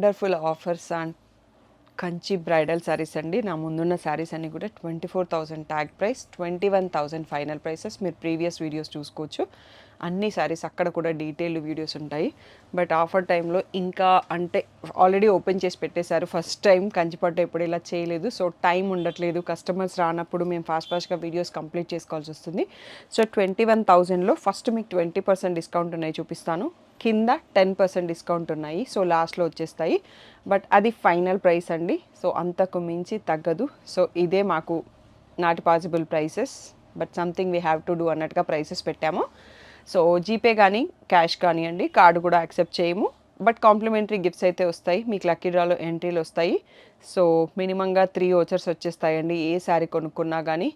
Wonderful offers and Kanchi bridal saris అండి. నా ముందున్న శారీస్ అన్నీ కూడా 24,000 ట్యాగ్ ప్రైస్, 21,000 ఫైనల్ ప్రైసెస్. మీరు ప్రీవియస్ వీడియోస్ చూసుకోవచ్చు. అన్ని శారీస్ అక్కడ కూడా డీటెయిల్డ్ వీడియోస్ ఉంటాయి. బట్ ఆఫర్ టైంలో ఇంకా అంటే ఆల్రెడీ ఓపెన్ చేసి పెట్టేశారు. ఫస్ట్ టైం కంచిపట్టు ఎప్పుడు ఇలా చేయలేదు. సో టైం ఉండట్లేదు, కస్టమర్స్ రానప్పుడు మేము ఫాస్ట్గా వీడియోస్ కంప్లీట్ చేసుకోవాల్సి వస్తుంది. సో 21,000లో ఫస్ట్ మీకు 20% డిస్కౌంట్ ఉన్నాయి చూపిస్తాను. కింద 10% డిస్కౌంట్ ఉన్నాయి. సో లాస్ట్లో వచ్చేస్తాయి. బట్ అది ఫైనల్ ప్రైస్ అండి. సో అంతకు మించి తగ్గదు. సో ఇదే మాకు not possible prices, but something we have to do అన్నట్టుగా ప్రైసెస్ పెట్టాము. సో జీపే కానీ క్యాష్ కానివ్వండి, కార్డు కూడా యాక్సెప్ట్ చేయము. బట్ కాంప్లిమెంటరీ గిఫ్ట్స్ అయితే వస్తాయి. మీకు లక్కీ డ్రాలో ఎంట్రీలు వస్తాయి. సో మినిమంగా 3 వోచర్స్ వచ్చేస్తాయండి ఏ శారీ కొనుక్కున్నా కానీ.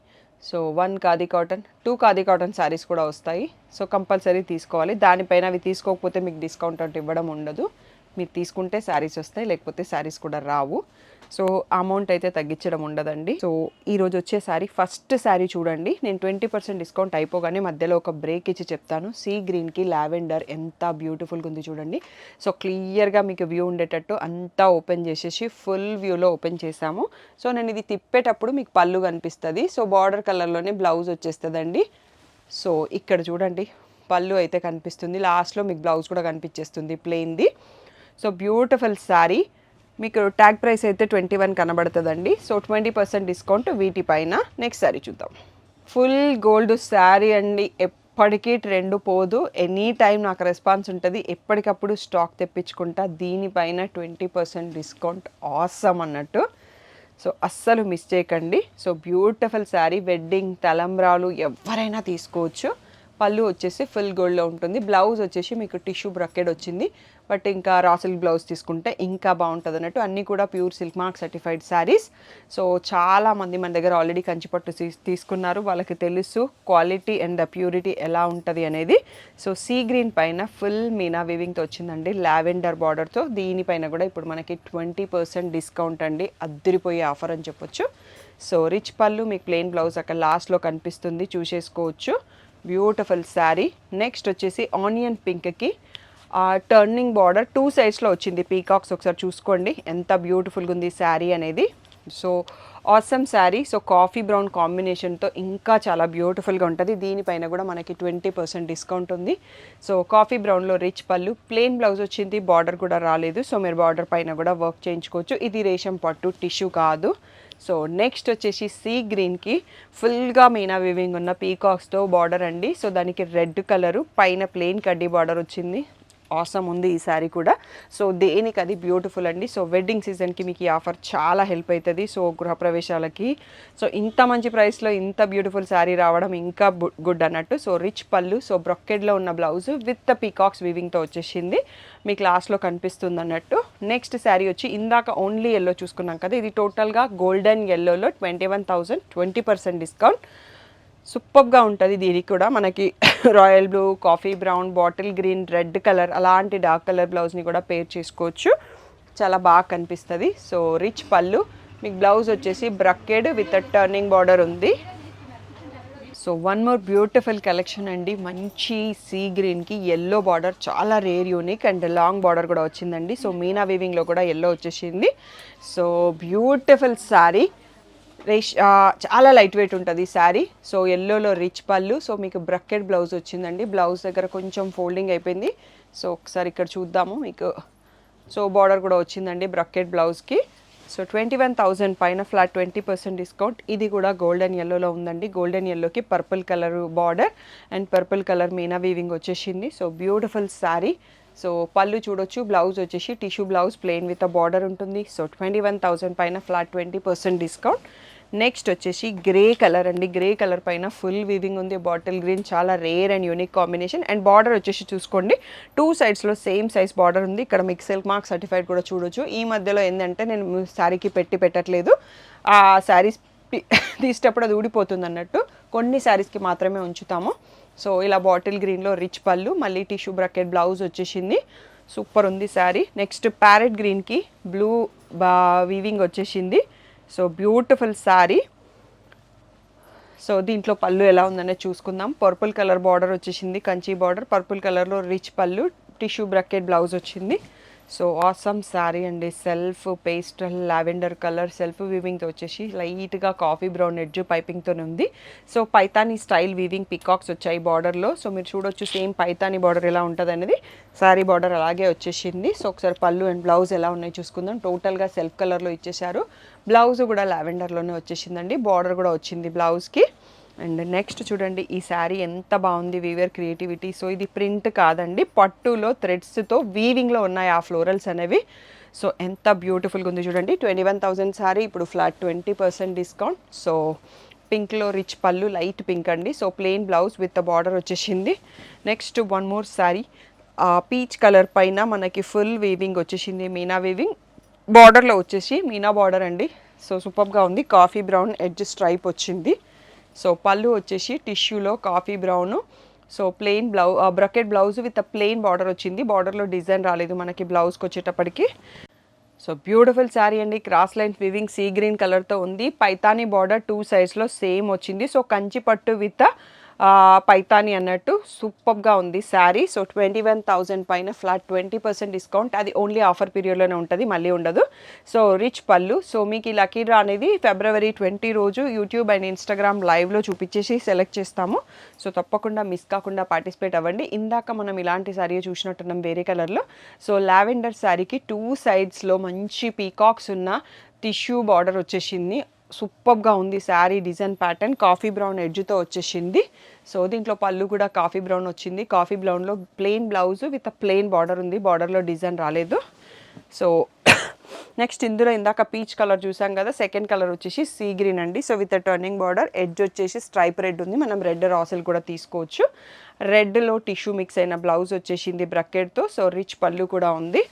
So 1 khadi cotton, 2 khadi cotton saris కూడా వస్తాయి. సో కంపల్సరీ తీసుకోవాలి. దానిపైన అవి తీసుకోకపోతే మీకు డిస్కౌంట్ అంటే ఇవ్వడం ఉండదు. మీరు తీసుకుంటే శారీస్ వస్తాయి, లేకపోతే శారీస్ కూడా రావు. సో అమౌంట్ అయితే తగ్గించడం ఉండదండి. సో ఈరోజు వచ్చే శారీ, ఫస్ట్ శారీ చూడండి. నేను 20% డిస్కౌంట్ అయిపోగానే మధ్యలో ఒక బ్రేక్ ఇచ్చి చెప్తాను. సీ గ్రీన్కి లావెండర్ ఎంత బ్యూటిఫుల్గా ఉంది చూడండి. సో క్లియర్గా మీకు వ్యూ ఉండేటట్టు అంతా ఓపెన్ చేసేసి ఫుల్ వ్యూలో ఓపెన్ చేసాము. సో నేను ఇది తిప్పేటప్పుడు మీకు పళ్ళు కనిపిస్తుంది. సో బార్డర్ కలర్లోనే బ్లౌజ్ వచ్చేస్తుందండి. సో ఇక్కడ చూడండి, పళ్ళు అయితే కనిపిస్తుంది. లాస్ట్లో మీకు బ్లౌజ్ కూడా కనిపించేస్తుంది ప్లెయిన్ది. So beautiful sari. మీకు ట్యాగ్ ప్రైస్ అయితే 21 కనబడుతుందండి. సో 20% డిస్కౌంట్ వీటిపైన. నెక్స్ట్ శారీ చూద్దాం. ఫుల్ గోల్డ్ శారీ అండి. ఎప్పటికీ ట్రెండ్ పోదు. ఎనీ టైం నాకు రెస్పాన్స్ ఉంటుంది. ఎప్పటికప్పుడు స్టాక్ తెప్పించుకుంటా. దీనిపైన 20% డిస్కౌంట్ ఆసమ్ అన్నట్టు. సో అస్సలు మిస్ చేయకండి. సో బ్యూటిఫుల్ శారీ, వెడ్డింగ్ తలంబ్రాలు ఎవరైనా తీసుకోవచ్చు. పళ్ళు వచ్చేసి ఫుల్ గోల్డ్లో ఉంటుంది. బ్లౌజ్ వచ్చేసి మీకు టిష్యూ బ్రకెడ్ వచ్చింది. బట్ ఇంకా రా సిల్క్ బ్లౌజ్ తీసుకుంటే ఇంకా బాగుంటుంది అన్నట్టు. అన్నీ కూడా pure silk mark certified saris. So చాలామంది మన దగ్గర ఆల్రెడీ కంచిపట్టు తీసుకున్నారు. వాళ్ళకి తెలుసు క్వాలిటీ అండ్ ప్యూరిటీ ఎలా ఉంటుంది అనేది. సో సీ గ్రీన్ పైన ఫుల్ మీనా వీవింగ్తో వచ్చిందండి, లావెండర్ బార్డర్తో. దీనిపైన కూడా ఇప్పుడు మనకి 20% డిస్కౌంట్ అండి. అద్దరిపోయే ఆఫర్ అని చెప్పొచ్చు. సో రిచ్ పళ్ళు, మీకు ప్లెయిన్ బ్లౌజ్ అక్కడ లాస్ట్లో కనిపిస్తుంది, చూసేసుకోవచ్చు. బ్యూటిఫుల్ శారీ. నెక్స్ట్ వచ్చేసి ఆనియన్ పింక్కి టర్నింగ్ బార్డర్ 2 సైడ్స్లో వచ్చింది. పీకాక్స్ ఒకసారి చూసుకోండి ఎంత బ్యూటిఫుల్గా ఉంది శారీ అనేది. So awesome sari. So coffee brown కాంబినేషన్తో ఇంకా చాలా బ్యూటిఫుల్గా ఉంటుంది. దీనిపైన కూడా మనకి 20% డిస్కౌంట్ ఉంది. సో కాఫీ బ్రౌన్లో రిచ్ పళ్ళు, ప్లెయిన్ బ్లౌజ్ వచ్చింది, బార్డర్ కూడా రాలేదు. సో మీరు బార్డర్ పైన కూడా వర్క్ చేయించుకోవచ్చు. ఇది రేషం పట్టు, టిష్యూ కాదు. సో నెక్స్ట్ వచ్చేసి సీ గ్రీన్కి ఫుల్గా మీనా వివింగ్ ఉన్న పీకాక్స్తో బార్డర్ అండి. సో దానికి రెడ్ కలరు, పైన ప్లెయిన్ కడ్డీ బార్డర్ వచ్చింది. ఆసమ్ ఉంది ఈ శారీ కూడా. సో దేనికి అది బ్యూటిఫుల్ అండి. సో వెడ్డింగ్ సీజన్కి మీకు ఈ ఆఫర్ చాలా హెల్ప్ అవుతుంది. సో గృహప్రవేశాలకి. సో ఇంత మంచి ప్రైస్లో ఇంత బ్యూటిఫుల్ శారీ రావడం ఇంకా గుడ్ అన్నట్టు. సో రిచ్ పళ్ళు, సో బ్రొకెడ్లో ఉన్న బ్లౌజ్ విత్ పీకాక్స్ వీవింగ్తో వచ్చేసింది. మీకు లాస్ట్లో కనిపిస్తుంది అన్నట్టు. నెక్స్ట్ శారీ వచ్చి ఇందాక ఓన్లీ ఎల్లో చూసుకున్నాం కదా, ఇది టోటల్గా గోల్డెన్ ఎల్లోలో 21,000, 20% డిస్కౌంట్. సూపర్గా ఉంటుంది. దీనికి కూడా మనకి royal blue, coffee brown, bottle green, red colour అలాంటి డార్క్ కలర్ బ్లౌజ్ని కూడా పేర్ చేసుకోవచ్చు. చాలా బాగా కనిపిస్తుంది. సో రిచ్ పళ్ళు, మీకు బ్లౌజ్ వచ్చేసి బ్రకెడ్ విత్ టర్నింగ్ బార్డర్ ఉంది. So one more beautiful collection అండి. మంచి సీ గ్రీన్కి ఎల్లో బార్డర్, చాలా rare unique and long border కూడా వచ్చిందండి. సో మీనా వీవింగ్లో కూడా ఎల్లో వచ్చేసింది. So beautiful sari. చాలా లైట్ వెయిట్ ఉంటుంది శారీ. సో ఎల్లోలో రిచ్ పళ్ళు, సో మీకు బ్రకెట్ బ్లౌజ్ వచ్చిందండి. బ్లౌజ్ దగ్గర కొంచెం ఫోల్డింగ్ అయిపోయింది. సో ఒకసారి ఇక్కడ చూద్దాము మీకు. సో బార్డర్ కూడా వచ్చిందండి బ్రకెట్ బ్లౌజ్కి. సో 21,000 పైన ఫ్లాట్ 20% డిస్కౌంట్. ఇది కూడా గోల్డెన్ ఎల్లోలో ఉందండి. గోల్డెన్ ఎల్లోకి purple colour border and purple colour meena weaving వచ్చేసింది. So beautiful sari. సో పళ్ళు చూడొచ్చు. బ్లౌజ్ వచ్చేసి tissue blouse, plain with border ఉంటుంది. సో 21,000 పైన ఫ్లాట్ 20% డిస్కౌంట్. నెక్స్ట్ వచ్చేసి గ్రే కలర్ అండి. గ్రే కలర్ పైన ఫుల్ వీవింగ్ ఉంది. బాటిల్ గ్రీన్ చాలా rare and unique combination. And border వచ్చేసి చూసుకోండి 2 సైడ్స్లో సేమ్ సైజ్ బార్డర్ ఉంది. ఇక్కడ మీకు సిల్క్ మార్క్ సర్టిఫైడ్ కూడా చూడొచ్చు. ఈ మధ్యలో ఏంటంటే నేను శారీకి పెట్టట్లేదు. ఆ శారీస్ తీసేటప్పుడు అది ఊడిపోతుంది అన్నట్టు. కొన్ని శారీస్కి మాత్రమే ఉంచుతాము. సో ఇలా బాటిల్ గ్రీన్లో రిచ్ పళ్ళు, మళ్ళీ టిష్యూ బ్రకెట్ బ్లౌజ్ వచ్చేసింది. సూపర్ ఉంది శారీ. నెక్స్ట్ ప్యారెట్ గ్రీన్కి బ్లూ వీవింగ్ వచ్చేసింది. So beautiful sari. సో దీంట్లో పళ్ళు ఎలా ఉందనే చూసుకుందాం. పర్పుల్ కలర్ బార్డర్ వచ్చేసింది, కంచి బార్డర్. పర్పుల్ కలర్లో రిచ్ పళ్ళు, టిష్యూ బ్రకెట్ బ్లౌజ్ వచ్చింది. సో ఆసమ్ శారీ అండి. Self pastel lavender colour self వీవింగ్తో వచ్చేసి లైట్గా కాఫీ బ్రౌన్ ఎడ్జ్ పైపింగ్తో ఉంది. So Paithani style weaving peacocks వచ్చాయి బార్డర్లో. సో మీరు చూడొచ్చు సేమ్ పైతానీ బార్డర్ ఎలా ఉంటుంది అనేది శారీ బార్డర్ అలాగే వచ్చేసింది. సో ఒకసారి పళ్ళు అండ్ బ్లౌజ్ ఎలా ఉన్నాయి చూసుకుందాం. టోటల్గా సెల్ఫ్ కలర్లో ఇచ్చేసారు. బ్లౌజ్ కూడా లావెండర్లోనే వచ్చేసిందండి. బార్డర్ కూడా వచ్చింది బ్లౌజ్కి. అండ్ నెక్స్ట్ చూడండి ఈ శారీ ఎంత బాగుంది, వీవర్ క్రియేటివిటీ. సో ఇది ప్రింట్ కాదండి, పట్టులో థ్రెడ్స్తో వీవింగ్లో ఉన్నాయి ఆ ఫ్లోరల్స్ అనేవి. సో ఎంత బ్యూటిఫుల్గా ఉంది చూడండి. 21,000 శారీ ఇప్పుడు ఫ్లాట్ 20% డిస్కౌంట్. సో పింక్లో రిచ్ పళ్ళు, లైట్ పింక్ అండి. So plain blouse with border వచ్చేసింది. Next one more sari peach colour పైన మనకి ఫుల్ వీవింగ్ వచ్చేసింది. మీనా వీవింగ్ బార్డర్లో వచ్చేసి మీనా బార్డర్ అండి. సో సూపర్గా ఉంది. కాఫీ బ్రౌన్ ఎడ్జ్ స్ట్రైప్ వచ్చింది. సో పళ్ళు వచ్చేసి టిష్యూలో coffee brown. So plain brocade blouse with plain border వచ్చింది. బార్డర్లో డిజైన్ రాలేదు మనకి బ్లౌజ్కి వచ్చేటప్పటికి. సో బ్యూటిఫుల్ శారీ అండి. Cross line weaving sea green కలర్తో ఉంది. పైతానీ బార్డర్ 2 సైడ్స్లో సేమ్ వచ్చింది. సో కంచి పట్టు విత్ పైతానీ అన్నట్టు సూపర్గా ఉంది శారీ. సో 21,000 పైన ఫ్లాట్ 20% డిస్కౌంట్. అది ఓన్లీ ఆఫర్ పీరియడ్లోనే ఉంటుంది, మళ్ళీ ఉండదు. సో రిచ్ పళ్ళు. సో మీకు ఈ లక్కీ డ్రా అనేది February 20 రోజు యూట్యూబ్ అండ్ ఇన్స్టాగ్రామ్ లైవ్లో చూపించేసి సెలెక్ట్ చేస్తాము. సో తప్పకుండా మిస్ కాకుండా పార్టిసిపేట్ అవ్వండి. ఇందాక మనం ఇలాంటి శారీ చూసినట్టున్నాం వేరే కలర్లో. సో లావెండర్ శారీకి 2 సైడ్స్లో మంచి పీకాక్స్ ఉన్న టిష్యూ బార్డర్ వచ్చేసింది. సూపర్గా ఉంది sari design pattern. Coffee brown ఎడ్జ్తో వచ్చేసింది. సో దీంట్లో పళ్ళు కూడా కాఫీ బ్రౌన్ వచ్చింది. కాఫీ బ్రౌన్లో plain blouse with plain border ఉంది. బార్డర్లో డిజైన్ రాలేదు. సో నెక్స్ట్ ఇందులో ఇందాక పీచ్ కలర్ చూసాం కదా, సెకండ్ కలర్ వచ్చేసి సీ గ్రీన్ అండి. So with turning border, edge వచ్చేసి స్ట్రైప్ రెడ్ ఉంది. మనం రెడ్ రాసెల్ కూడా తీసుకోవచ్చు. రెడ్లో టిష్యూ మిక్స్ అయిన బ్లౌజ్ వచ్చేసింది బ్రకెట్తో. సో రిచ్ పళ్ళు కూడా ఉంది.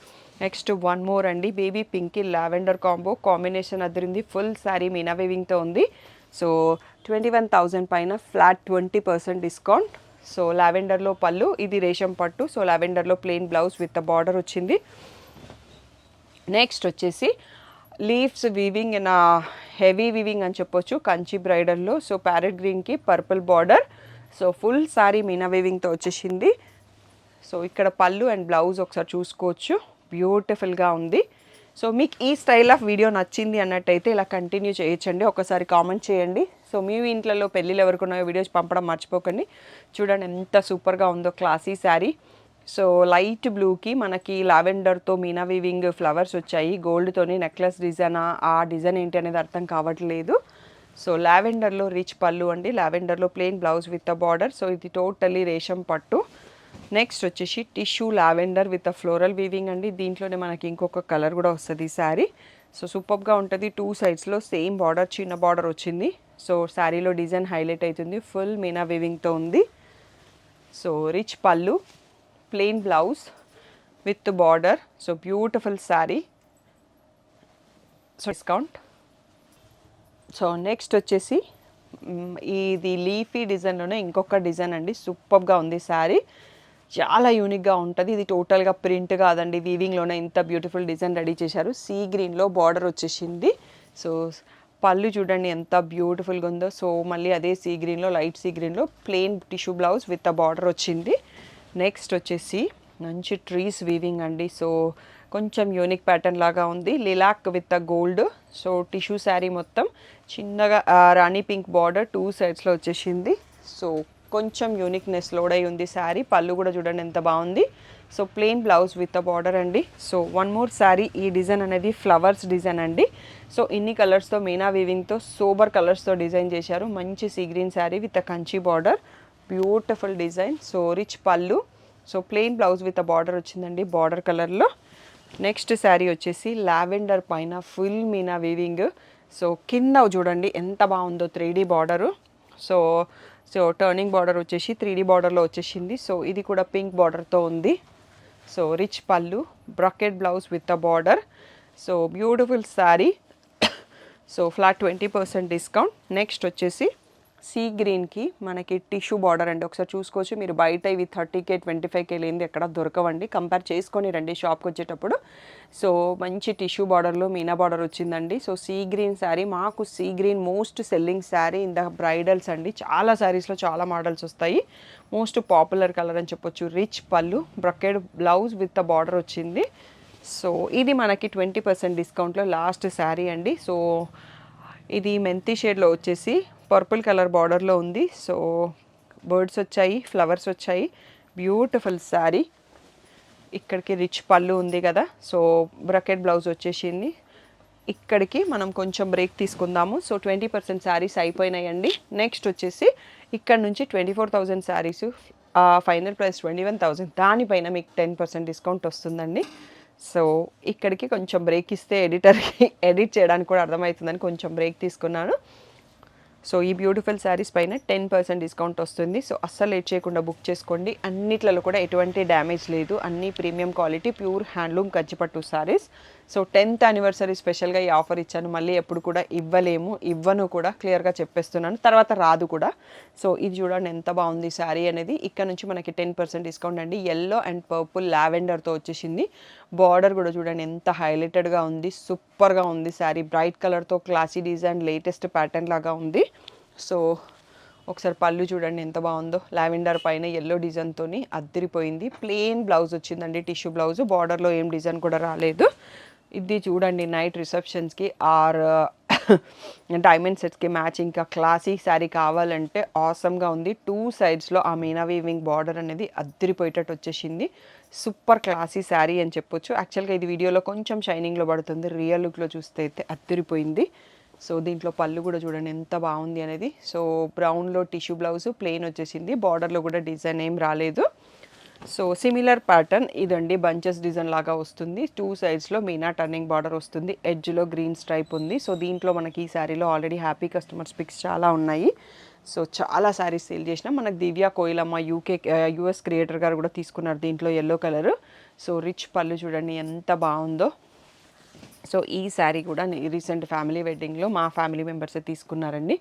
నెక్స్ట్ వన్ మోర్ అండి, బేబీ పింక్ లావెండర్ కాంబినేషన్ అదిరింది. ఫుల్ శారీ మీనా వీవింగ్తో ఉంది. సో 21,000 పైన ఫ్లాట్ 20% డిస్కౌంట్. సో లావెండర్లో పళ్ళు, ఇది రేషం పట్టు. సో లావెండర్లో ప్లెయిన్ బ్లౌజ్ విత్ బార్డర్ వచ్చింది. నెక్స్ట్ వచ్చేసి లీవ్స్ వీవింగ్ నా హెవీ వీవింగ్ అని చెప్పొచ్చు కంచి బ్రైడల్లో. సో ప్యారెట్ గ్రీన్కి purple border. So full sari meena వీవింగ్తో వచ్చేసింది. సో ఇక్కడ పళ్ళు అండ్ బ్లౌజ్ ఒకసారి చూసుకోవచ్చు. బ్యూటిఫుల్గా ఉంది. సో మీకు ఈ స్టైల్ ఆఫ్ వీడియో నచ్చింది అన్నట్టయితే ఇలా కంటిన్యూ చేయొచ్చండి. ఒకసారి కామెంట్ చేయండి. సో మీ ఇంట్లో పెళ్ళిళ్ళు ఎవరికున్నాయో వీడియోస్ పంపడం మర్చిపోకండి. చూడండి ఎంత సూపర్గా ఉందో క్లాసీ శారీ. సో లైట్ బ్లూకి మనకి లావెండర్తో మీనా వీవింగ్ ఫ్లవర్స్ వచ్చాయి. గోల్డ్తోని నెక్లెస్ డిజైన్, ఆ డిజైన్ ఏంటి అనేది అర్థం కావట్లేదు. సో లావెండర్లో రిచ్ పళ్ళు అండి. లావెండర్లో plain blouse with border. So ఇది టోటలీ రేషం పట్టు. నెక్స్ట్ వచ్చేసి tissue lavender with floral weaving అండి. దీంట్లోనే మనకి ఇంకొక కలర్ కూడా వస్తుంది ఈ శారీ. సో సూపర్గా ఉంటుంది. 2 సైడ్స్లో సేమ్ బార్డర్, చిన్న బార్డర్ వచ్చింది. సో శారీలో డిజైన్ హైలైట్ అవుతుంది. ఫుల్ మీనా వీవింగ్తో ఉంది. సో రిచ్ పళ్ళు, plain blouse with border. So beautiful sari. So discount. So next వచ్చేసి ఇది లీఫీ డిజైన్లోనే ఇంకొక డిజైన్ అండి. సూపర్గా ఉంది శారీ. చాలా యూనిక్గా ఉంటుంది. ఇది టోటల్గా ప్రింట్ కాదండి, వీవింగ్లోనే ఇంత బ్యూటిఫుల్ డిజైన్ రెడీ చేశారు. సీ గ్రీన్లో బార్డర్ వచ్చేసింది. సో పళ్ళు చూడండి ఎంత బ్యూటిఫుల్గా ఉందో. సో మళ్ళీ అదే సీ గ్రీన్లో, లైట్ సీ గ్రీన్లో plain tissue blouse with border వచ్చింది. నెక్స్ట్ వచ్చేసి మంచి ట్రీస్ వీవింగ్ అండి. సో కొంచెం యూనిక్ ప్యాటర్న్ లాగా ఉంది. Lilac with gold. So tissue sari మొత్తం చిన్నగా రాణి పింక్ బార్డర్ 2 సైడ్స్లో వచ్చేసింది. సో కొంచెం యూనిక్నెస్ లోడ్ అయి ఉంది శారీ. పళ్ళు కూడా చూడండి ఎంత బాగుంది. So plain blouse with border అండి. So one more sari. ఈ డిజైన్ అనేది ఫ్లవర్స్ డిజైన్ అండి. సో ఇన్ని కలర్స్తో మీనా వీవింగ్తో సోబర్ కలర్స్తో డిజైన్ చేశారు. మంచి sea green sari with Kanchi border. Beautiful design. So rich పళ్ళు. So plain blouse with border వచ్చిందండి బార్డర్ కలర్లో. నెక్స్ట్ శారీ వచ్చేసి లావెండర్ పైన ఫుల్ మీనా వీవింగ్. సో కింద చూడండి ఎంత బాగుందో 3D border. So turning border వచ్చేసి 3D బార్డర్లో వచ్చేసింది. సో ఇది కూడా పింక్ బార్డర్తో ఉంది. సో రిచ్ పళ్ళు, bracket blouse with border. So beautiful sari. So flat 20% discount. Next వచ్చేసి సీ గ్రీన్కి మనకి టిష్యూ బార్డర్ అండి. ఒకసారి చూసుకోవచ్చు మీరు. బయట ఇవి 30K 25K లేనిది ఎక్కడ దొరకవండి. కంపేర్ చేసుకొని రండి షాప్కి వచ్చేటప్పుడు. సో మంచి టిష్యూ బార్డర్లో మీనా బార్డర్ వచ్చిందండి. So sea green sari. మాకు sea green most selling sari in the bridals అండి. చాలా శారీస్లో చాలా మోడల్స్ వస్తాయి. మోస్ట్ పాపులర్ కలర్ అని చెప్పొచ్చు. రిచ్ పళ్ళు, బ్రకెడ్ బ్లౌజ్ విత్ బార్డర్ వచ్చింది. సో ఇది మనకి 20% డిస్కౌంట్లో లాస్ట్ శారీ అండి. సో ఇది మెంతి షేడ్లో వచ్చేసి పర్పుల్ కలర్ బార్డర్లో ఉంది. సో బర్డ్స్ వచ్చాయి, ఫ్లవర్స్ వచ్చాయి, బ్యూటిఫుల్ శారీ. ఇక్కడికి రిచ్ పళ్ళు ఉంది కదా, సో బ్రకెట్ బ్లౌజ్ వచ్చేసింది. ఇక్కడికి మనం కొంచెం బ్రేక్ తీసుకుందాము. సో 20% శారీస్ అయిపోయినాయండి. నెక్స్ట్ వచ్చేసి ఇక్కడ నుంచి 24,000 శారీస్, ఫైనల్ ప్రైస్ 21,000, దానిపైన మీకు 10% డిస్కౌంట్ వస్తుందండి. సో ఇక్కడికి కొంచెం బ్రేక్ ఇస్తే ఎడిటర్కి ఎడిట్ చేయడానికి కూడా అర్థమవుతుందని కొంచెం బ్రేక్ తీసుకున్నాను. సో ఈ బ్యూటిఫుల్ శారీస్ పైన 10% డిస్కౌంట్ వస్తుంది. సో అస్సలు లేట్ చేయకుండా బుక్ చేసుకోండి. అన్నిట్లలో కూడా ఎటువంటి డ్యామేజ్ లేదు, అన్ని ప్రీమియం క్వాలిటీ ప్యూర్ హ్యాండ్లూమ్ కంచిపట్టు శారీస్. సో 10th యానివర్సరీ స్పెషల్గా ఈ ఆఫర్ ఇచ్చాను. మళ్ళీ ఎప్పుడు కూడా ఇవ్వను కూడా, క్లియర్గా చెప్పేస్తున్నాను, తర్వాత రాదు కూడా. సో ఇది చూడండి ఎంత బాగుంది శారీ అనేది. ఇక్కడ నుంచి మనకి 10% డిస్కౌంట్ అండి. ఎల్లో అండ్ పర్పుల్ లావెండర్తో వచ్చేసింది. బార్డర్ కూడా చూడండి ఎంత హైలైటెడ్గా ఉంది, సూపర్గా ఉంది శారీ. బ్రైట్ కలర్తో క్లాసీ డిజైన్, లేటెస్ట్ ప్యాటర్న్ లాగా ఉంది. సో ఒకసారి పళ్ళు చూడండి ఎంత బాగుందో, లావెండర్ పైన ఎల్లో డిజైన్తో అద్దరిపోయింది. ప్లెయిన్ బ్లౌజ్ వచ్చిందండి, టిష్యూ బ్లౌజ్, బార్డర్లో ఏం డిజైన్ కూడా రాలేదు. ఇది చూడండి నైట్ రిసెప్షన్స్కి ఆర్ డైమండ్ సెట్స్కి మ్యాచ్. ఇంకా క్లాసీ శారీ కావాలంటే ఆసమ్గా ఉంది. 2 సైడ్స్లో ఆ మీనా వీవింగ్ బార్డర్ అనేది అద్దరిపోయేటట్టు వచ్చేసింది. సూపర్ క్లాసీ శారీ అని చెప్పొచ్చు. యాక్చువల్గా ఇది వీడియోలో కొంచెం షైనింగ్లో పడుతుంది, రియల్ లుక్లో చూస్తే అయితే అద్దరిపోయింది. సో దీంట్లో పళ్ళు కూడా చూడండి ఎంత బాగుంది అనేది. సో బ్రౌన్లో టిష్యూ బ్లౌజ్ ప్లెయిన్ వచ్చేసింది, బార్డర్లో కూడా డిజైన్ ఏం రాలేదు. సో సిమిలర్ ప్యాటర్న్ ఇదండి, బంచెస్ డిజైన్ లాగా వస్తుంది. 2 సైడ్స్లో మీనా టర్నింగ్ బార్డర్ వస్తుంది, ఎడ్జ్లో గ్రీన్ స్ట్రైప్ ఉంది. సో దీంట్లో మనకి ఈ శారీలో ఆల్రెడీ హ్యాపీ కస్టమర్స్ పిక్స్ చాలా ఉన్నాయి. సో చాలా శారీస్ సేల్ చేసినా. మనకు దివ్య కోయిలమ్మ యూఎస్ క్రియేటర్ గారు కూడా తీసుకున్నారు దీంట్లో ఎల్లో కలర్. సో రిచ్ పళ్ళు చూడండి ఎంత బాగుందో. సో ఈ శారీ కూడా రీసెంట్ ఫ్యామిలీ వెడ్డింగ్లో మా ఫ్యామిలీ మెంబర్సే తీసుకున్నారండి.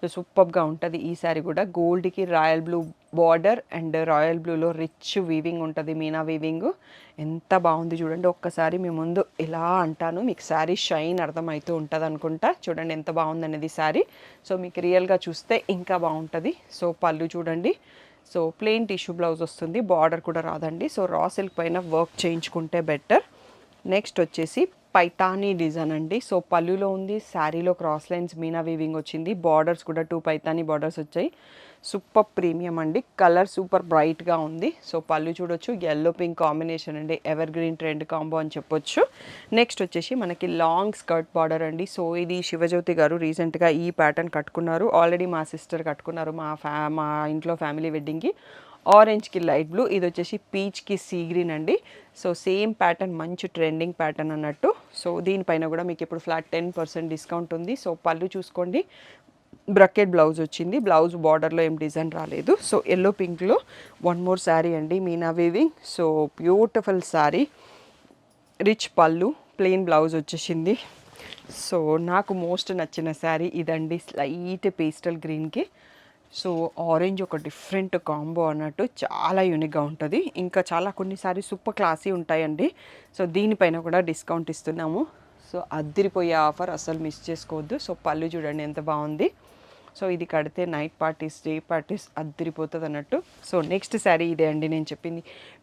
సో సూపర్గా ఉంటుంది ఈ శారీ కూడా. గోల్డ్కి royal blue border and royal బ్లూలో రిచ్ వీవింగ్ ఉంటుంది, మీనా వీవింగ్. ఎంత బాగుంది చూడండి. ఒక్కసారి మీ ముందు ఇలా అంటాను, మీకు శారీ షైన్ అర్థమవుతూ ఉంటుంది అనుకుంటా. చూడండి ఎంత బాగుంది అనేది శారీ. సో మీకు రియల్గా చూస్తే ఇంకా బాగుంటుంది. సో పళ్ళు చూడండి. సో ప్లెయిన్ టిష్యూ బ్లౌజ్ వస్తుంది, బార్డర్ కూడా రాదండి. సో రా సిల్క్ పైన వర్క్ చేయించుకుంటే బెటర్. నెక్స్ట్ వచ్చేసి పైతానీ డిజైన్ అండి. సో పళ్ళులో ఉంది, శారీలో క్రాస్ లైన్స్ మీనా వీవింగ్ వచ్చింది, బార్డర్స్ కూడా 2 పైతానీ బార్డర్స్ వచ్చాయి. సూపర్ ప్రీమియం అండి, కలర్ సూపర్ బ్రైట్గా ఉంది. సో పళ్ళు చూడొచ్చు, ఎల్లో పింక్ కాంబినేషన్ అండి, ఎవర్ గ్రీన్ ట్రెండ్ కాంబో అని చెప్పొచ్చు. నెక్స్ట్ వచ్చేసి మనకి లాంగ్ స్కర్ట్ బార్డర్ అండి. సో ఇది శివజ్యోతి గారు రీసెంట్గా ఈ ప్యాటర్న్ కట్టుకున్నారు, ఆల్రెడీ మా సిస్టర్ కట్టుకున్నారు మా ఇంట్లో ఫ్యామిలీ వెడ్డింగ్కి. ఆరెంజ్కి లైట్ బ్లూ, ఇది వచ్చేసి పీచ్కి సీ గ్రీన్ అండి. సో సేమ్ ప్యాటర్న్, మంచి ట్రెండింగ్ ప్యాటర్న్ అన్నట్టు. సో దీనిపైన కూడా మీకు ఇప్పుడు ఫ్లాట్ 10% డిస్కౌంట్ ఉంది. సో పళ్ళు చూసుకోండి, బ్రకెట్ బ్లౌజ్ వచ్చింది, బ్లౌజ్ బార్డర్లో ఏం డిజైన్ రాలేదు. సో ఎల్లో పింక్లో 1 మోర్ శారీ అండి, Meena weaving. So beautiful sari, rich పళ్ళు, ప్లెయిన్ బ్లౌజ్ వచ్చేసింది. సో నాకు మోస్ట్ నచ్చిన శారీ ఇదండి, లైట్ పేస్టల్ గ్రీన్కి. సో ఆరెంజ్ ఒక డిఫరెంట్ కాంబో అన్నట్టు, చాలా యూనిక్గా ఉంటుంది. ఇంకా చాలా కొన్ని సారీస్ సూపర్ క్లాసీ ఉంటాయండి. సో దీనిపైన కూడా డిస్కౌంట్ ఇస్తున్నాము. సో అద్దరిపోయే ఆఫర్, అసలు మిస్ చేసుకోవద్దు. సో పళ్ళు చూడండి ఎంత బాగుంది. సో ఇది కడితే నైట్ పార్టీస్, డే పార్టీస్ అద్దరిపోతుంది అన్నట్టు. సో నెక్స్ట్ శారీ ఇదే అండి, నేను చెప్పింది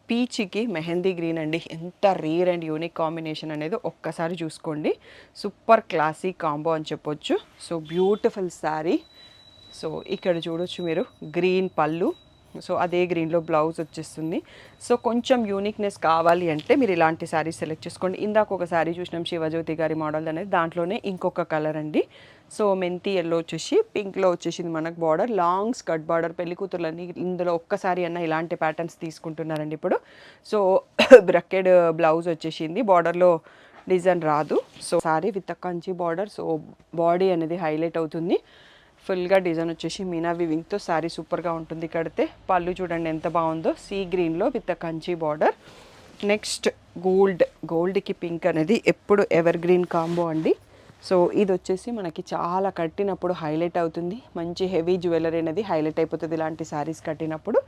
పీచ్కి మెహందీ గ్రీన్ అండి. ఎంత రేర్ అండ్ యూనిక్ కాంబినేషన్ అనేది ఒక్కసారి చూసుకోండి. సూపర్ క్లాసీ కాంబో అని చెప్పొచ్చు. So beautiful sari. సో ఇక్కడ చూడొచ్చు మీరు, గ్రీన్ పళ్ళు, సో అదే గ్రీన్లో బ్లౌజ్ వచ్చేస్తుంది. సో కొంచెం యూనిక్నెస్ కావాలి అంటే మీరు ఇలాంటి శారీ సెలెక్ట్ చేసుకోండి. ఇందాక ఒక శారీ చూసినాం శివజ్యోతి గారి మోడల్ అనేది, దాంట్లోనే ఇంకొక కలర్ అండి. సో మెంతి ఎల్లో వచ్చేసి పింక్లో వచ్చేసింది మనకు బార్డర్, లాంగ్ స్కర్ట్ బార్డర్. పెళ్లి కూతుర్లని ఇందులో ఒక్కసారి అన్న ఇలాంటి ప్యాటర్న్స్ తీసుకుంటున్నారండి ఇప్పుడు. సో బ్రకెడ్ బ్లౌజ్ వచ్చేసింది, బార్డర్లో డిజైన్ రాదు. So sari with Kanchi border. So body అనేది హైలైట్ అవుతుంది. ఫుల్గా డిజైన్ వచ్చేసి మీనా వీవింగ్తో శారీ సూపర్గా ఉంటుంది కడితే. పళ్ళు చూడండి ఎంత బాగుందో, సీ గ్రీన్లో విత్ కంచి బార్డర్. నెక్స్ట్ గోల్డ్కి పింక్ అనేది ఎప్పుడు ఎవర్ గ్రీన్ కాంబో అండి. సో ఇది వచ్చేసి మనకి చాలా కట్టినప్పుడు హైలైట్ అవుతుంది, మంచి హెవీ జ్యువెలరీ అనేది హైలైట్ అయిపోతుంది ఇలాంటి శారీస్ కట్టినప్పుడు.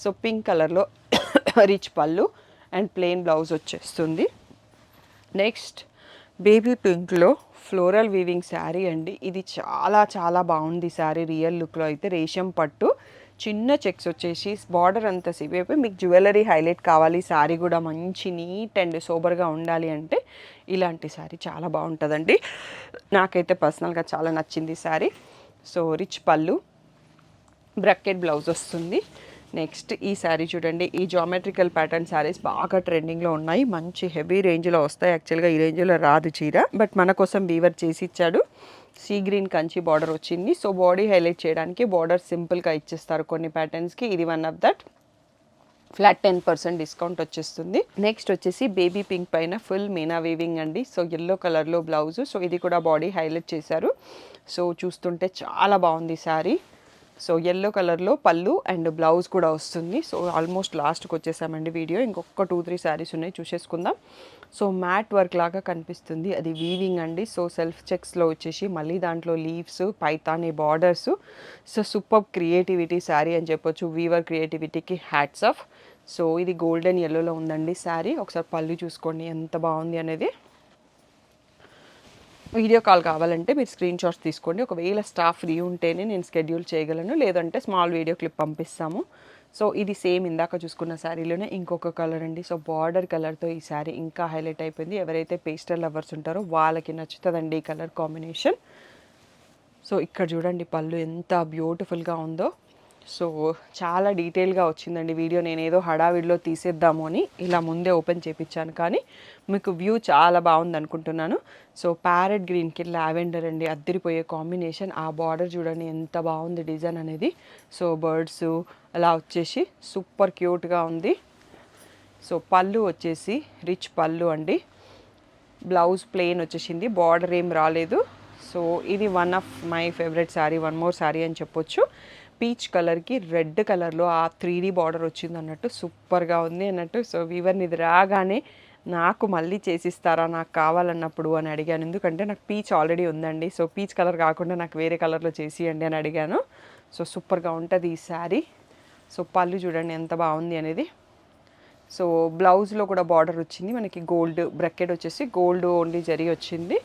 సో పింక్ కలర్లో రిచ్ పళ్ళు అండ్ ప్లెయిన్ బ్లౌజ్ వచ్చేస్తుంది. నెక్స్ట్ బేబీ పింక్లో ఫ్లోరల్ వీవింగ్ శారీ అండి. ఇది చాలా చాలా బాగుంది శారీ, రియల్ లుక్లో అయితే. రేషం పట్టు, చిన్న చెక్స్ వచ్చేసి బార్డర్ అంతా సిప్ అయిపోయి మీకు జ్యువెలరీ హైలైట్ కావాలి, శారీ కూడా మంచి నీట్ అండ్ సోబర్గా ఉండాలి అంటే ఇలాంటి శారీ చాలా బాగుంటుందండి. నాకైతే పర్సనల్గా చాలా నచ్చింది శారీ. సో రిచ్ పళ్ళు, బ్రకెట్ బ్లౌజ్ వస్తుంది. నెక్స్ట్ ఈ శారీ చూడండి, ఈ జామెట్రికల్ ప్యాటర్న్ శారీస్ బాగా ట్రెండింగ్లో ఉన్నాయి, మంచి హెవీ రేంజ్లో వస్తాయి. యాక్చువల్గా ఈ రేంజ్లో రాదు చీర, బట్ మన కోసం వీవర్ చేసి ఇచ్చాడు. సీ గ్రీన్ కంచి బార్డర్ వచ్చింది. సో బాడీ హైలైట్ చేయడానికి బార్డర్ సింపుల్గా ఇచ్చేస్తారు కొన్ని ప్యాటర్న్స్కి. ఇది one of that. Flat 10% discount వచ్చేస్తుంది. నెక్స్ట్ వచ్చేసి బేబీ పింక్ పైన ఫుల్ మీనా వీవింగ్ అండి. సో ఎల్లో కలర్లో బ్లౌజ్. సో ఇది కూడా బాడీ హైలైట్ చేశారు. సో చూస్తుంటే చాలా బాగుంది శారీ. సో ఎల్లో కలర్లో పళ్ళు అండ్ బ్లౌజ్ కూడా వస్తుంది. సో ఆల్మోస్ట్ లాస్ట్కి వచ్చేసామండి వీడియో. ఇంకొక 2-3 శారీస్ ఉన్నాయి, చూసేసుకుందాం. సో మ్యాట్ వర్క్ లాగా కనిపిస్తుంది, అది వీవింగ్ అండి. సో సెల్ఫ్ చెక్స్లో వచ్చేసి మళ్ళీ దాంట్లో leaves, Paithani borders. So super creativity sari అని చెప్పొచ్చు. వీవర్ క్రియేటివిటీకి హ్యాట్స్ ఆఫ్. సో ఇది గోల్డెన్ ఎల్లోలో ఉందండి శారీ. ఒకసారి పళ్ళు చూసుకోండి ఎంత బాగుంది అనేది. వీడియో కాల్ కావాలంటే మీరు స్క్రీన్ షాట్స్ తీసుకోండి. ఒకవేళ స్టాఫ్ ఫ్రీ ఉంటేనే నేను షెడ్యూల్ చేయగలను, లేదంటే స్మాల్ వీడియో క్లిప్ పంపిస్తాము. సో ఇది సేమ్ ఇందాక చూసుకున్న శారీలోనే ఇంకొక కలర్ అండి. సో బార్డర్ కలర్తో ఈ శారీ ఇంకా హైలైట్ అయిపోయింది. ఎవరైతే పేస్టల్ లవర్స్ ఉంటారో వాళ్ళకి నచ్చుతుందండి ఈ కలర్ కాంబినేషన్. సో ఇక్కడ చూడండి పళ్ళు ఎంత బ్యూటిఫుల్గా ఉందో. సో చాలా డీటెయిల్గా వచ్చిందండి వీడియో. నేను ఏదో హడావిడిలో తీసేద్దాము అని ఇలా ముందే ఓపెన్ చేయించాను, కానీ మీకు వ్యూ చాలా బాగుంది అనుకుంటున్నాను. సో ప్యారెట్ గ్రీన్కి లావెండర్ అండి, అద్దరిపోయే కాంబినేషన్. ఆ బార్డర్ చూడండి ఎంత బాగుంది డిజైన్ అనేది. సో బర్డ్స్ అలా వచ్చేసి సూపర్ క్యూట్గా ఉంది. సో పళ్ళు వచ్చేసి రిచ్ పళ్ళు అండి. బ్లౌజ్ ప్లెయిన్ వచ్చేసింది, బార్డర్ ఏం రాలేదు. సో ఇది one of my favourite sari, one more sari అని చెప్పొచ్చు. పీచ్ కలర్కి రెడ్ కలర్లో ఆ 3D బార్డర్ వచ్చింది అన్నట్టు, సూపర్గా ఉంది అన్నట్టు. సో వీవర్ని ఇది రాగానే నాకు మళ్ళీ చేసిస్తారా నాకు కావాలన్నప్పుడు అని అడిగాను, ఎందుకంటే నాకు పీచ్ ఆల్రెడీ ఉందండి. సో పీచ్ కలర్ కాకుండా నాకు వేరే కలర్లో చేసియండి అని అడిగాను. సో సూపర్గా ఉంటుంది ఈ శారీ. సో పళ్ళు చూడండి ఎంత బాగుంది అనేది. సో బ్లౌజ్లో కూడా బార్డర్ వచ్చింది మనకి, గోల్డ్ బ్రకెట్ వచ్చేసి గోల్డ్ ఓన్లీ జరీ వచ్చింది.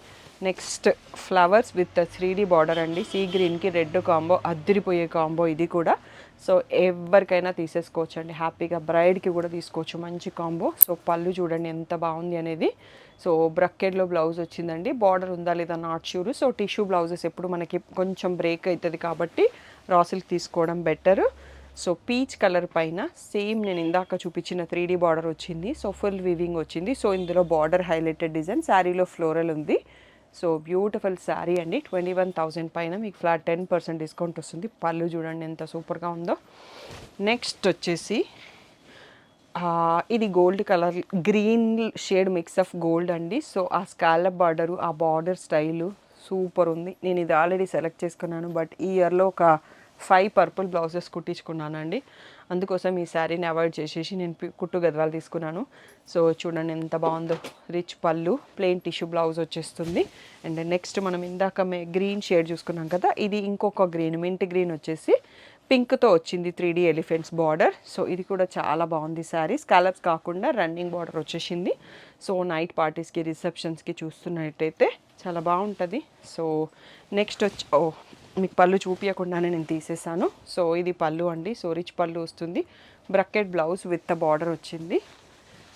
Next flowers with 3D border అండి. సీ గ్రీన్కి రెడ్ కాంబో, అద్దరిపోయే కాంబో ఇది కూడా. సో ఎవరికైనా తీసేసుకోవచ్చు అండి, హ్యాపీగా బ్రైడ్కి కూడా తీసుకోవచ్చు, మంచి కాంబో. సో పళ్ళు చూడండి ఎంత బాగుంది అనేది. సో బ్రకెట్లో బ్లౌజ్ వచ్చిందండి, బార్డర్ ఉందా లేదా not sure. So tissue blouses ఎప్పుడు మనకి కొంచెం బ్రేక్ అవుతుంది కాబట్టి రా సిల్క్ తీసుకోవడం బెటర్. సో పీచ్ కలర్ పైన సేమ్ నేను ఇందాక చూపించిన 3D బార్డర్ వచ్చింది. సో ఫుల్ వీవింగ్ వచ్చింది. సో ఇందులో బార్డర్ హైలైటెడ్ డిజైన్, శారీలో ఫ్లోరల్ ఉంది. సో బ్యూటిఫుల్ శారీ అండి. 21,000 పైన మీకు ఫ్లాట్ 10% డిస్కౌంట్ వస్తుంది. పళ్ళు చూడండి ఎంత సూపర్గా ఉందో. నెక్స్ట్ వచ్చేసి ఇది gold colour, green shade mix of gold అండి. సో ఆ స్కాలప్ బార్డరు, ఆ బార్డర్ స్టైలు సూపర్ ఉంది. నేను ఇది ఆల్రెడీ సెలెక్ట్ చేసుకున్నాను, బట్ ఈ ఇయర్లో ఒక 5 పర్పుల్ బ్లౌజెస్ కుట్టించుకున్నానండి. అందుకోసం ఈ శారీని అవాయిడ్ చేసేసి నేను కుట్టు గద్వాలు తీసుకున్నాను. సో చూడండి ఎంత బాగుందో. రిచ్ పళ్ళు, ప్లెయిన్ టిష్యూ బ్లౌజ్ వచ్చేస్తుంది. అండ్ నెక్స్ట్ మనం ఇందాక గ్రీన్ షేడ్ చూసుకున్నాం కదా, ఇది ఇంకొక గ్రీన్, మింట్ గ్రీన్ వచ్చేసి పింక్తో వచ్చింది 3D ఎలిఫెంట్స్ బార్డర్. సో ఇది కూడా చాలా బాగుంది శారీ. స్కాలప్స్ కాకుండా రన్నింగ్ బార్డర్ వచ్చేసింది. సో నైట్ పార్టీస్కి, రిసెప్షన్స్కి చూస్తున్నట్టయితే చాలా బాగుంటుంది. సో నెక్స్ట్ వచ్చి మీకు పళ్ళు చూపించకుండానే నేను తీసేసాను. సో ఇది పళ్ళు అండి. సో రిచ్ పళ్ళు వస్తుంది, బ్రకెట్ బ్లౌజ్ విత్ బార్డర్ వచ్చింది.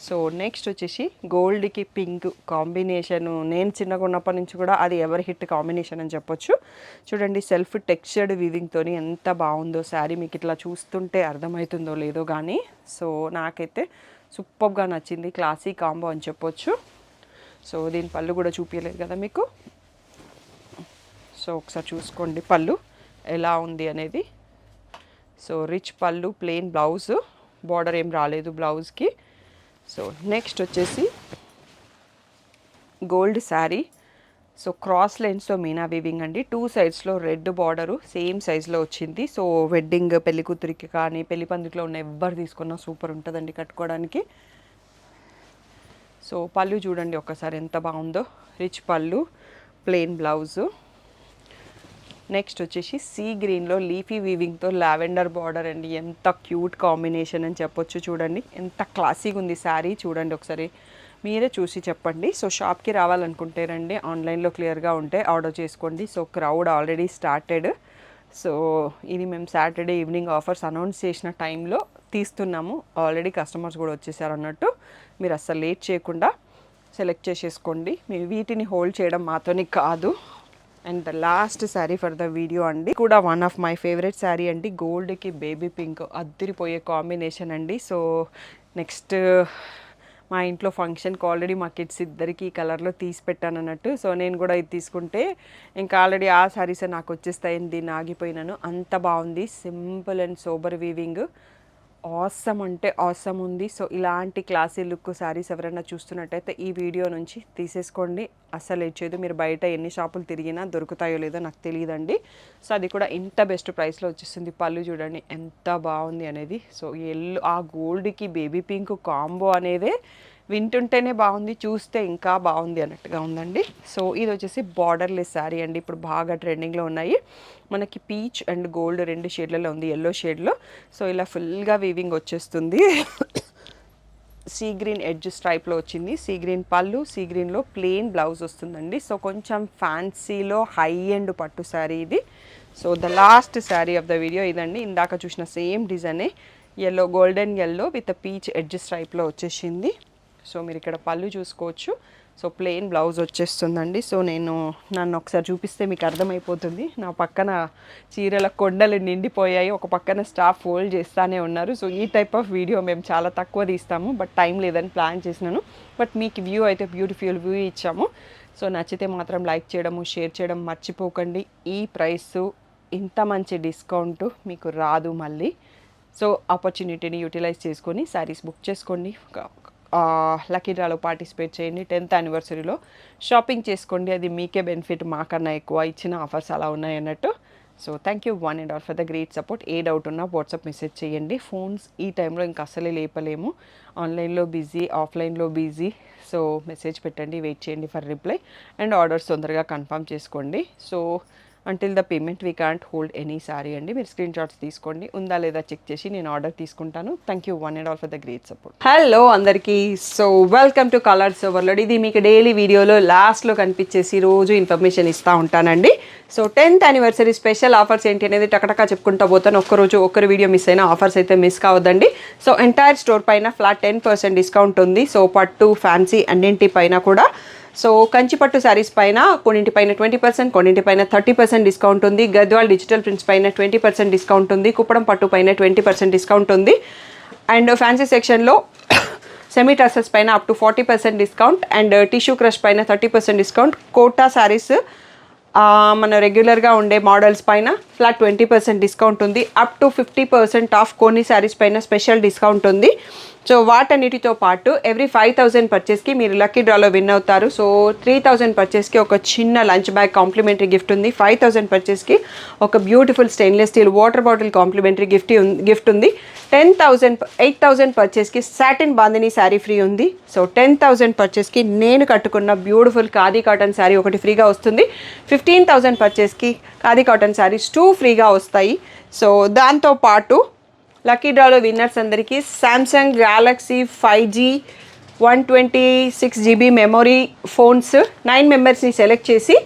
సో నెక్స్ట్ వచ్చేసి గోల్డ్కి పింక్ కాంబినేషను, నేను చిన్నగా ఉన్నప్పటి నుంచి కూడా అది ఎవరి హిట్ కాంబినేషన్ అని చెప్పొచ్చు. చూడండి సెల్ఫ్ టెక్స్చర్డ్ వీవింగ్తో ఎంత బాగుందో శారీ. మీకు ఇట్లా చూస్తుంటే అర్థమవుతుందో లేదో కానీ సో నాకైతే సూపర్గా నచ్చింది, క్లాసీ కాంబో అని చెప్పొచ్చు. సో దీని పళ్ళు కూడా చూపించలేదు కదా మీకు. సో ఒకసారి చూసుకోండి పళ్ళు ఎలా ఉంది అనేది. సో రిచ్ పళ్ళు, ప్లెయిన్ బ్లౌజ్, బార్డర్ ఏం రాలేదు బ్లౌజ్కి. సో నెక్స్ట్ వచ్చేసి గోల్డ్ శారీ. సో క్రాస్ లైన్స్తో మీనా వీవింగ్ అండి. 2 సైడ్స్లో రెడ్ బార్డరు సేమ్ సైజ్లో వచ్చింది. సో వెడ్డింగ్, పెళ్లి కూతురికి కానీ పెళ్లి పందిట్లో ఉన్న ఎవ్వరు తీసుకున్నా సూపర్ ఉంటుందండి కట్టుకోవడానికి. సో పళ్ళు చూడండి ఒక్కసారి ఎంత బాగుందో. రిచ్ పళ్ళు, ప్లెయిన్ బ్లౌజు. నెక్స్ట్ వచ్చేసి సీ గ్రీన్లో లీఫీ వీవింగ్తో లావెండర్ బార్డర్ అండి. ఎంత క్యూట్ కాంబినేషన్ అని చెప్పొచ్చు. చూడండి ఎంత క్లాసీగా ఉంది శారీ. చూడండి ఒకసారి మీరే చూసి చెప్పండి. సో షాప్కి రావాలనుకుంటే రండి, ఆన్లైన్లో క్లియర్గా ఉంటే ఆర్డర్ చేసుకోండి. So crowd already started. So ఇది మేము సాటర్డే ఈవినింగ్ ఆఫర్స్ అనౌన్స్ చేసిన టైంలో తీస్తున్నాము. ఆల్రెడీ కస్టమర్స్ కూడా వచ్చేసారు అన్నట్టు. మీరు అస్సలు లేట్ చేయకుండా సెలెక్ట్ చేసేసుకోండి. మేము వీటిని హోల్డ్ చేయడం మాతోని కాదు. And the last sari for the video అండి, కూడా one of my favourite sari అండి. గోల్డ్కి బేబీ పింక్ అద్దిరిపోయే కాంబినేషన్ అండి. సో నెక్స్ట్ మా ఇంట్లో ఫంక్షన్కి ఆల్రెడీ మా కిడ్స్ ఇద్దరికి ఈ కలర్లో తీసి పెట్టాను అన్నట్టు. సో నేను కూడా ఇది తీసుకుంటే ఇంకా ఆల్రెడీ ఆ శారీసే నాకు వచ్చేస్తాయని దీన్ని ఆగిపోయినాను. అంత బాగుంది, simple and sober weaving, awesome అంటే ఆసమ్ ఉంది. సో ఇలాంటి క్లాసీ లుక్ శారీస్ ఎవరైనా చూస్తున్నట్టయితే ఈ వీడియో నుంచి తీసేసుకోండి. అస్సలు ఇచ్చేది మీరు బయట ఎన్ని షాపులు తిరిగినా దొరుకుతాయో లేదో నాకు తెలియదండి. సో అది కూడా ఇంత బెస్ట్ ప్రైస్లో వచ్చేస్తుంది. పళ్ళు చూడండి ఎంత బాగుంది అనేది. సో ఎల్లో ఆ గోల్డ్కి బేబీ పింక్ కాంబో అనేదే వింటుంటేనే బాగుంది, చూస్తే ఇంకా బాగుంది అన్నట్టుగా ఉందండి. సో ఇది వచ్చేసి బార్డర్లెస్ శారీ అండి. ఇప్పుడు బాగా ట్రెండింగ్లో ఉన్నాయి. మనకి పీచ్ అండ్ గోల్డ్ 2 షేడ్లలో ఉంది, ఎల్లో షేడ్లో. సో ఇలా ఫుల్గా వీవింగ్ వచ్చేస్తుంది. సీ గ్రీన్ ఎడ్జ్ స్ట్రైప్లో వచ్చింది. సీ గ్రీన్ పళ్ళు, సీ గ్రీన్లో ప్లెయిన్ బ్లౌజ్ వస్తుందండి. సో కొంచెం ఫ్యాన్సీలో హై ఎండ్ పట్టు శారీ ఇది. So the last sari of the video ఇదండి. ఇందాక చూసిన సేమ్ డిజైనే, yellow golden yellow with peach edge స్ట్రైప్లో వచ్చేసింది. సో మీరు ఇక్కడ పళ్ళు చూసుకోవచ్చు. సో ప్లెయిన్ బ్లౌజ్ వచ్చేస్తుందండి. సో నన్ను ఒకసారి చూపిస్తే మీకు అర్థమైపోతుంది. నా పక్కన చీరల కొండలు నిండిపోయాయి, ఒక పక్కన స్టాఫ్ ఫోల్డ్ చేస్తూనే ఉన్నారు. సో ఈ టైప్ ఆఫ్ వీడియో మేము చాలా తక్కువ తీస్తాము, బట్ టైం లేదని ప్లాన్ చేసినాను. బట్ మీకు వ్యూ అయితే బ్యూటిఫుల్ వ్యూ ఇచ్చాము. సో నచ్చితే మాత్రం లైక్ చేయడము, షేర్ చేయడం మర్చిపోకండి. ఈ ప్రైసు, ఇంత మంచి డిస్కౌంట్ మీకు రాదు మళ్ళీ. సో ఆపర్చునిటీని యూటిలైజ్ చేసుకొని శారీస్ బుక్ చేసుకోండి. లక్కీ డ్రాలో పార్టిసిపేట్ చేయండి. 10th యానివర్సరీలో షాపింగ్ చేసుకోండి. అది మీకే బెనిఫిట్, మాకన్నా ఎక్కువ ఇచ్చిన ఆఫర్స్ అలా ఉన్నాయి అన్నట్టు. So thank you one and all for the great support. A doubt ఉన్నా వాట్సాప్ మెసేజ్ చేయండి. ఫోన్స్ ఈ టైంలో ఇంకా అసలే లేపలేము, ఆన్లైన్లో బిజీ, ఆఫ్లైన్లో బిజీ. సో మెసేజ్ పెట్టండి, వెయిట్ చేయండి ఫర్ రిప్లై. అండ్ ఆర్డర్స్ తొందరగా కన్ఫర్మ్ చేసుకోండి. So until the payment we can't hold any sorry అండి. మీరు స్క్రీన్ షాట్స్ తీసుకోండి, ఉందా లేదా చెక్ చేసి నేను ఆర్డర్ తీసుకుంటాను. Thank you one and all for the great support. Hello అందరికీ, so welcome to colours overload. ఇది మీకు డైలీ వీడియోలో లాస్ట్లో కనిపించేసి రోజు ఇన్ఫర్మేషన్ ఇస్తూ ఉంటానండి. So 10th anniversary special offers ఏంటి అనేది టకటకా చెప్పుకుంటూ పోతాను. ఒక్కరోజు ఒక్కరు వీడియో మిస్ అయినా ఆఫర్స్ అయితే మిస్ కావద్దండి. సో ఎంటైర్ స్టోర్ పైన ఫ్లాట్ 10% డిస్కౌంట్ ఉంది. సో పట్టు, ఫ్యాన్సీ అన్నింటి పైన కూడా. సో కంచిపట్టు శారీస్ పైన కొన్నింటిపైన 20%, కొన్నింటిపైన 30% డిస్కౌంట్ ఉంది. గద్వాల్ డిజిటల్ ప్రింట్స్ పైన 20% డిస్కౌంట్ ఉంది. కుప్పడం పట్టు పైన 20% డిస్కౌంట్ ఉంది. అండ్ ఫ్యాన్సీ సెక్షన్లో సెమీ టసర్స్ పైన up to 40% discount. And tissue crush పైన 30% డిస్కౌంట్. కోటా శారీస్ మన రెగ్యులర్గా ఉండే మోడల్స్ పైన ఫ్లాట్ 20% డిస్కౌంట్ ఉంది. అప్ టు 50% ఆఫ్ కొన్ని శారీస్ పైన స్పెషల్ డిస్కౌంట్ ఉంది. సో వాటన్నిటితో పాటు ఎవ్రీ 5,000 పర్చేస్కి మీరు లక్కీ డ్రాలో విన్ అవుతారు. సో 3,000 పర్చేస్కి ఒక చిన్న లంచ్ బ్యాగ్ కాంప్లిమెంటరీ గిఫ్ట్ ఉంది. 5,000 పర్చేస్కి ఒక beautiful stainless steel water bottle complementary gift ఉంది. 8,000 పర్చేస్కి సాటిన్ బాందిని శారీ ఫ్రీ ఉంది. సో 10,000 పర్చేస్కి నేను కట్టుకున్న బ్యూటిఫుల్ ఖాదీ కాటన్ శారీ ఒకటి ఫ్రీగా వస్తుంది. 15,000 పర్చేస్కి ఖాదీ కాటన్ శారీస్ 2 ఫ్రీగా వస్తాయి. సో దాంతోపాటు లక్కీ డ్రాలో విన్నర్స్ అందరికీ Samsung Galaxy 5G 126GB memory phones 9 మెంబర్స్ని సెలెక్ట్ చేసి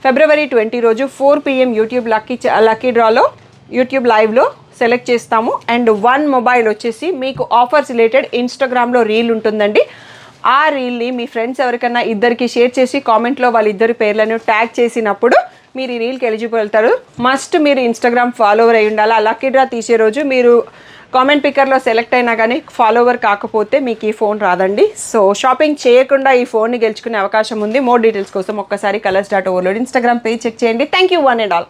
February 20 రోజు 4 PM యూట్యూబ్ లక్కీ డ్రాలో యూట్యూబ్ లైవ్లో సెలెక్ట్ చేస్తాము. అండ్ 1 మొబైల్ వచ్చేసి మీకు ఆఫర్స్ రిలేటెడ్ ఇన్స్టాగ్రామ్లో రీల్ ఉంటుందండి. ఆ రీల్ని మీ ఫ్రెండ్స్ ఎవరికన్నా ఇద్దరికి షేర్ చేసి కామెంట్లో వాళ్ళిద్దరి పేర్లను ట్యాగ్ చేసినప్పుడు మీరు ఈ రీల్కి ఎలిజిబుల్ అవుతారు. మస్ట్ మీరు ఇన్స్టాగ్రామ్ ఫాలోవర్ అయి ఉండాలి. ఆ లక్కీ డ్రా తీసే రోజు మీరు కామెంట్ పిక్కర్లో సెలెక్ట్ అయినా కానీ ఫాలోవర్ కాకపోతే మీకు ఈ ఫోన్ రాదండి. సో షాపింగ్ చేయకుండా ఈ ఫోన్ని గెలుచుకునే అవకాశం ఉంది. మోర్ డీటెయిల్స్ కోసం ఒక్కసారి కలర్స్.ఓవర్లోడ్ ఇన్స్టాగ్రామ్ పేజ్ చెక్ చేయండి. Thank you one and all.